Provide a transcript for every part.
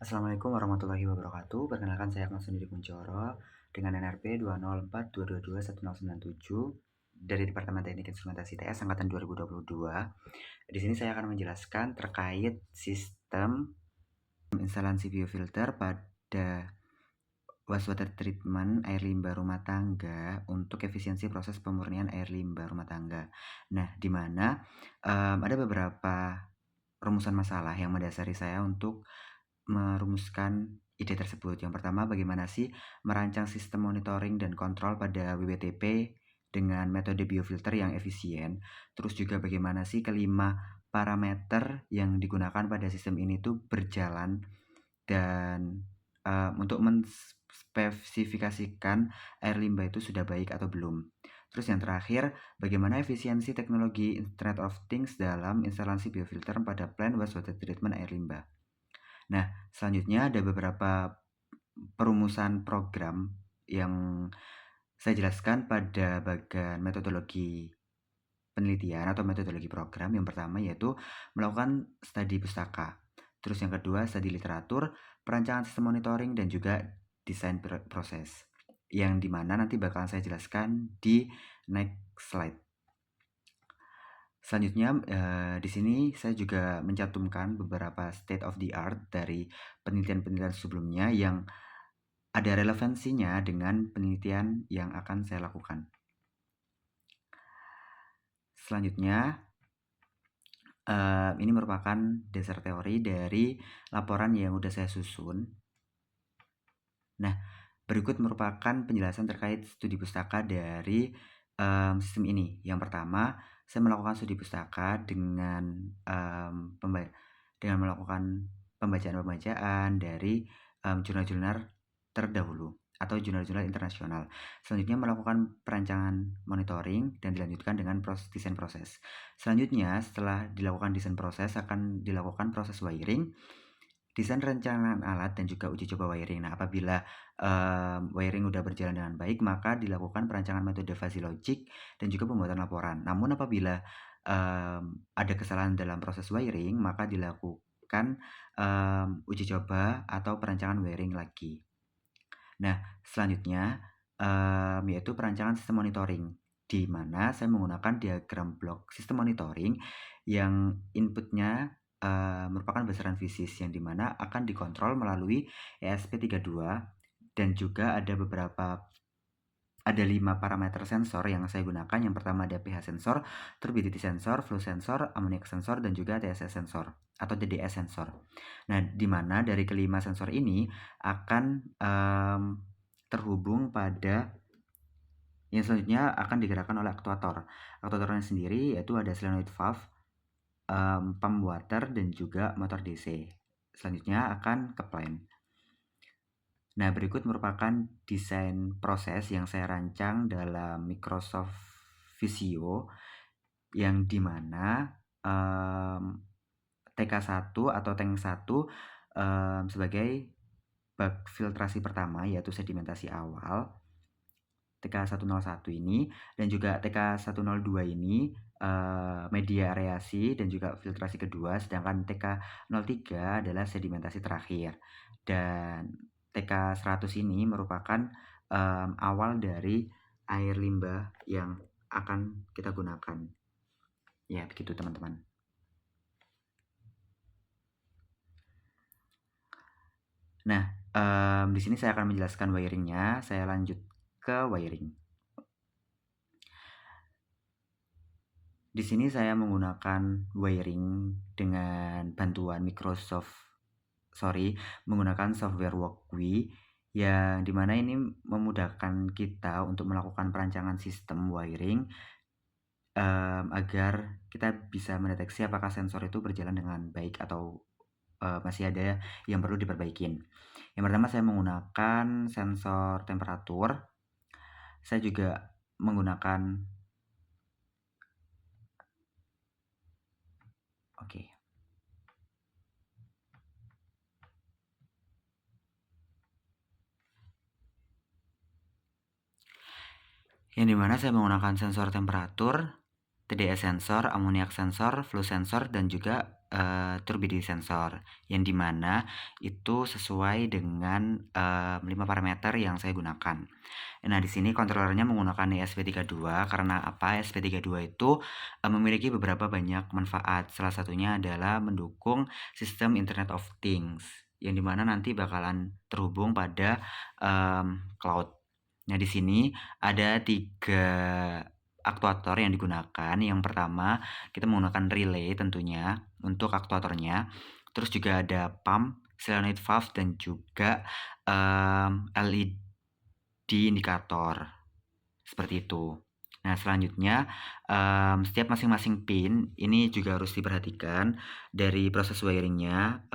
Assalamualaikum warahmatullahi wabarakatuh. Perkenalkan saya Agnes Sendiri Kuncoro dengan NRP 204222197 dari Departemen Teknik Instrumentasi TS angkatan 2022. Di sini saya akan menjelaskan terkait sistem instalasi biofilter pada wastewater treatment air limbah rumah tangga untuk efisiensi proses pemurnian air limbah rumah tangga. Nah, di mana ada beberapa rumusan masalah yang mendasari saya untuk merumuskan ide tersebut. Yang pertama, bagaimana sih merancang sistem monitoring dan kontrol pada WWTP dengan metode biofilter yang efisien. Terus juga bagaimana sih kelima parameter yang digunakan pada sistem ini tuh berjalan dan untuk menspesifikasikan air limbah itu sudah baik atau belum. Terus yang terakhir, bagaimana efisiensi teknologi Internet of Things dalam instalasi biofilter pada plant wastewater treatment air limbah. Nah, selanjutnya ada beberapa perumusan program yang saya jelaskan pada bagian metodologi penelitian atau metodologi program. Yang pertama yaitu melakukan studi pustaka. Terus yang kedua, studi literatur, perancangan sistem monitoring, dan juga desain proses. Yang dimana nanti bakalan saya jelaskan di next slide. Selanjutnya, di sini saya juga mencantumkan beberapa state of the art dari penelitian-penelitian sebelumnya yang ada relevansinya dengan penelitian yang akan saya lakukan. Selanjutnya, ini merupakan dasar teori dari laporan yang sudah saya susun. Nah, berikut merupakan penjelasan terkait studi pustaka dari sistem ini. Yang pertama, saya melakukan studi pustaka dengan melakukan pembacaan-pembacaan dari jurnal-jurnal terdahulu atau jurnal-jurnal internasional. Selanjutnya melakukan perancangan monitoring dan dilanjutkan dengan desain proses. Selanjutnya, setelah dilakukan desain proses, akan dilakukan proses wiring, desain rencangan alat, dan juga uji coba wiring. Nah, apabila wiring udah berjalan dengan baik, maka dilakukan perancangan metode fuzzy logic dan juga pembuatan laporan. Namun apabila ada kesalahan dalam proses wiring, maka dilakukan uji coba atau perancangan wiring lagi. Nah, selanjutnya yaitu perancangan sistem monitoring, di mana saya menggunakan diagram blok sistem monitoring yang inputnya merupakan besaran fisis yang dimana akan dikontrol melalui ESP32 dan juga ada 5 parameter sensor yang saya gunakan. Yang pertama ada pH sensor, turbidity sensor, flow sensor, ammoniak sensor, dan juga TSS sensor atau TDS sensor. Nah, di mana dari kelima sensor ini akan terhubung pada yang selanjutnya akan digerakkan oleh aktuator. Aktuatornya sendiri yaitu ada solenoid valve, pump water, dan juga motor DC. Selanjutnya akan ke plant. Nah, berikut merupakan desain proses yang saya rancang dalam Microsoft Visio yang dimana TK1 atau tank 1 sebagai bak filtrasi pertama yaitu sedimentasi awal TK101 ini, dan juga TK102 ini media areasi dan juga filtrasi kedua, sedangkan TK03 adalah sedimentasi terakhir. Dan TK100 ini merupakan awal dari air limbah yang akan kita gunakan. Ya, begitu teman-teman. Nah, di sini saya akan menjelaskan wiringnya. Saya lanjut ke wiring. Di sini saya menggunakan wiring dengan bantuan menggunakan software Walkwi, yang dimana ini memudahkan kita untuk melakukan perancangan sistem wiring agar kita bisa mendeteksi apakah sensor itu berjalan dengan baik atau masih ada yang perlu diperbaikin. Yang pertama, saya menggunakan sensor temperatur. Saya juga menggunakan yang dimana saya menggunakan sensor temperatur, TDS sensor, ammoniak sensor, flow sensor, dan juga turbidity sensor, yang dimana itu sesuai dengan 5 parameter yang saya gunakan. Nah, di sini controllernya menggunakan ESP32 karena apa? ESP32 itu memiliki beberapa banyak manfaat. Salah satunya adalah mendukung sistem Internet of Things, yang dimana nanti bakalan terhubung pada cloud. Nah, di sini ada 3 aktuator yang digunakan. Yang pertama, kita menggunakan relay tentunya untuk aktuatornya. Terus juga ada pump, solenoid valve, dan juga LED indikator. Seperti itu. Nah, selanjutnya setiap masing-masing pin ini juga harus diperhatikan dari proses wiringnya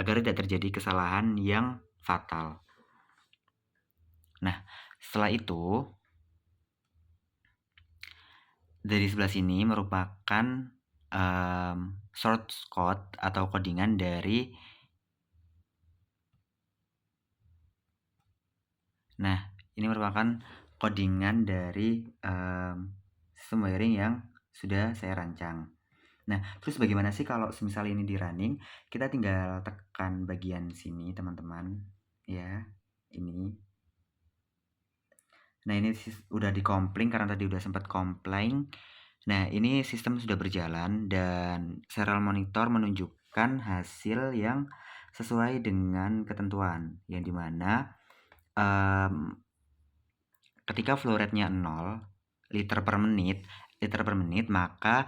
agar tidak terjadi kesalahan yang fatal. Nah, setelah itu dari sebelah sini merupakan source code atau codingan dari ini merupakan codingan dari sistem wiring yang sudah saya rancang. Nah, terus bagaimana sih kalau semisal ini di running? Kita tinggal tekan bagian sini, teman-teman. Ya, ini. Nah, ini udah dikompling karena tadi udah sempat komplain. Nah, ini sistem sudah berjalan dan serial monitor menunjukkan hasil yang sesuai dengan ketentuan, yang dimana ketika flow rate-nya 0 liter per menit, maka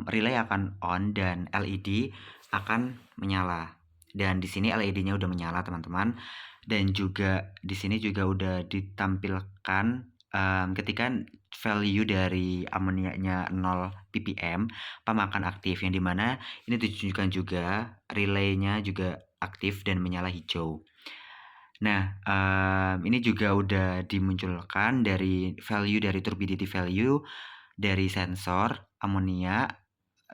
relay akan on dan LED akan menyala. Dan di sini LED-nya udah menyala, teman-teman. Dan juga di sini juga udah ditampilkan ketika value dari amoniaknya 0 ppm, pump akan aktif, yang dimana ini ditunjukkan juga relay-nya juga aktif dan menyala hijau. Nah, ini juga udah dimunculkan dari value dari turbidity value dari sensor, amonia,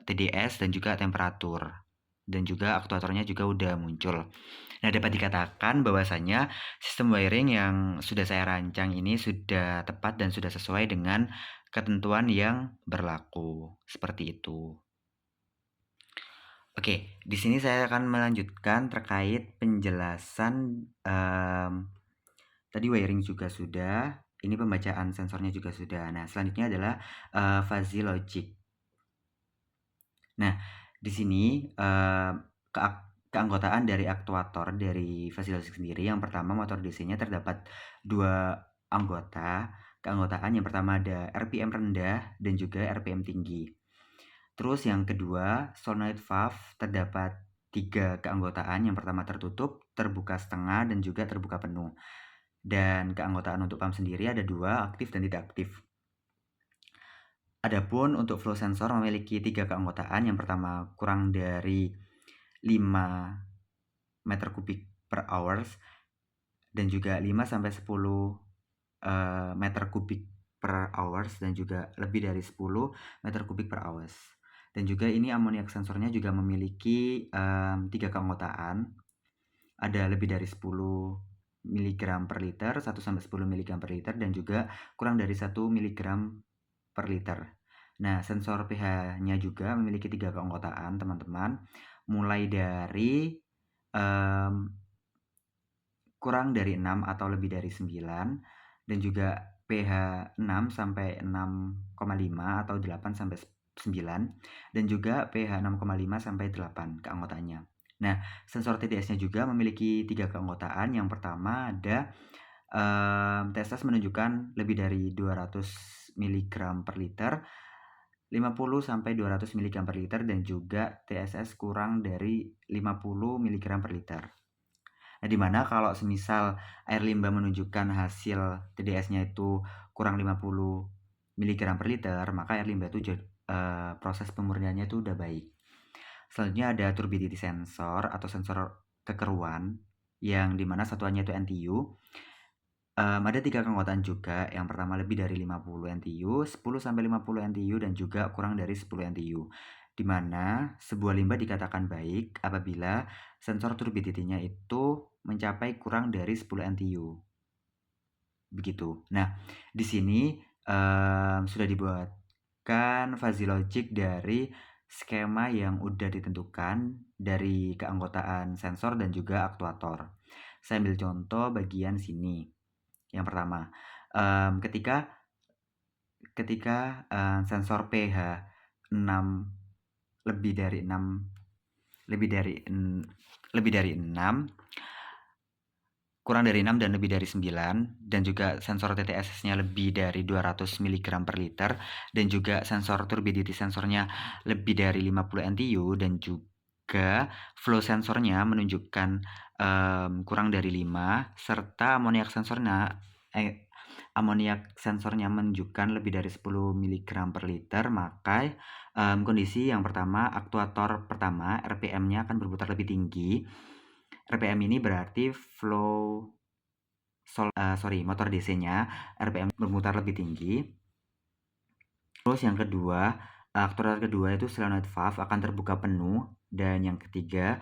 TDS, dan juga temperatur. Dan juga aktuatornya juga udah muncul. Nah, dapat dikatakan bahwasanya sistem wiring yang sudah saya rancang ini sudah tepat dan sudah sesuai dengan ketentuan yang berlaku. Seperti itu. Oke, di sini saya akan melanjutkan terkait penjelasan tadi wiring juga sudah, ini pembacaan sensornya juga sudah. Nah, selanjutnya adalah fuzzy logic. Nah, di sini keanggotaan dari aktuator dari fuzzy logic sendiri. Yang pertama, motor DC-nya terdapat 2 anggota. Keanggotaan yang pertama ada RPM rendah dan juga RPM tinggi. Terus yang kedua, solenoid valve terdapat 3 keanggotaan. Yang pertama tertutup, terbuka setengah, dan juga terbuka penuh. Dan keanggotaan untuk pump sendiri ada 2, aktif dan tidak aktif. Adapun untuk flow sensor memiliki 3 keanggotaan. Yang pertama kurang dari 5 meter kubik per hours, dan juga 5 sampai 10 meter kubik per hours, dan juga lebih dari 10 meter kubik per hours. Dan juga ini amoniak sensornya juga memiliki 3 keanggotaan. Ada lebih dari 10 mg per liter, 1 sampai 10 mg per liter, dan juga kurang dari 1 mg per liter. Nah, sensor pH-nya juga memiliki 3 keanggotaan, teman-teman. Mulai dari kurang dari 6 atau lebih dari 9, dan juga pH 6 sampai 6,5 atau 8 sampai 9, dan juga pH 6,5 sampai 8 keanggotaannya. Nah, sensor TDS-nya juga memiliki 3 keanggotaan. Yang pertama ada TSS menunjukkan lebih dari 200 mg per liter, 50 sampai 200 mg per liter, dan juga TSS kurang dari 50 mg per liter. Nah, dimana kalau semisal air limbah menunjukkan hasil TDS-nya itu kurang 50 mg per liter, maka air limbah itu proses pemurniannya itu udah baik. Selanjutnya ada turbidity sensor atau sensor kekeruan, yang dimana satuannya itu NTU. Ada 3 keanggotaan juga. Yang pertama lebih dari 50 NTU, 10 sampai 50 NTU, dan juga kurang dari 10 NTU. Di mana sebuah limbah dikatakan baik apabila sensor turbidity-nya itu mencapai kurang dari 10 NTU. Begitu. Nah, di sini sudah dibuatkan fuzzy logic dari skema yang udah ditentukan dari keanggotaan sensor dan juga aktuator. Saya ambil contoh bagian sini. Yang pertama, ketika sensor pH 6 lebih dari 6 lebih dari 6, kurang dari 6 dan lebih dari 9, dan juga sensor TTS-nya lebih dari 200 mg per liter, dan juga sensor turbidity sensornya lebih dari 50 NTU, dan juga flow sensornya menunjukkan kurang dari 5, serta amoniak sensornya menunjukkan lebih dari 10 mg per liter, maka kondisi yang pertama, aktuator pertama RPM-nya akan berputar lebih tinggi. RPM ini berarti motor DC-nya RPM berputar lebih tinggi. Terus yang kedua, aktuator kedua itu solenoid valve akan terbuka penuh, dan yang ketiga,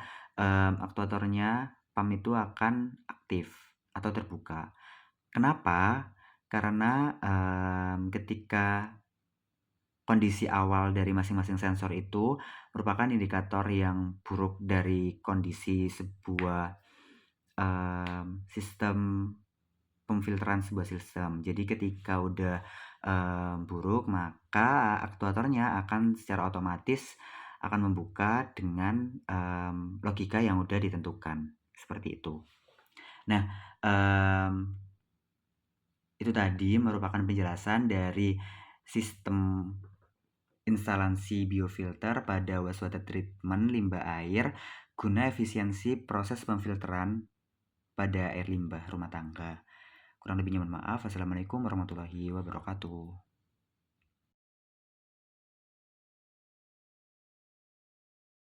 aktuatornya pump itu akan aktif atau terbuka. Kenapa? Karena ketika kondisi awal dari masing-masing sensor itu merupakan indikator yang buruk dari kondisi sebuah sistem pemfilteran sebuah sistem. Jadi ketika udah buruk, maka aktuatornya akan secara otomatis akan membuka dengan logika yang udah ditentukan, seperti itu. Nah, itu tadi merupakan penjelasan dari sistem instalasi biofilter pada wastewater treatment limbah air guna efisiensi proses pemfilteran pada air limbah rumah tangga. Kurang lebihnya mohon maaf. Wassalamualaikum warahmatullahi wabarakatuh.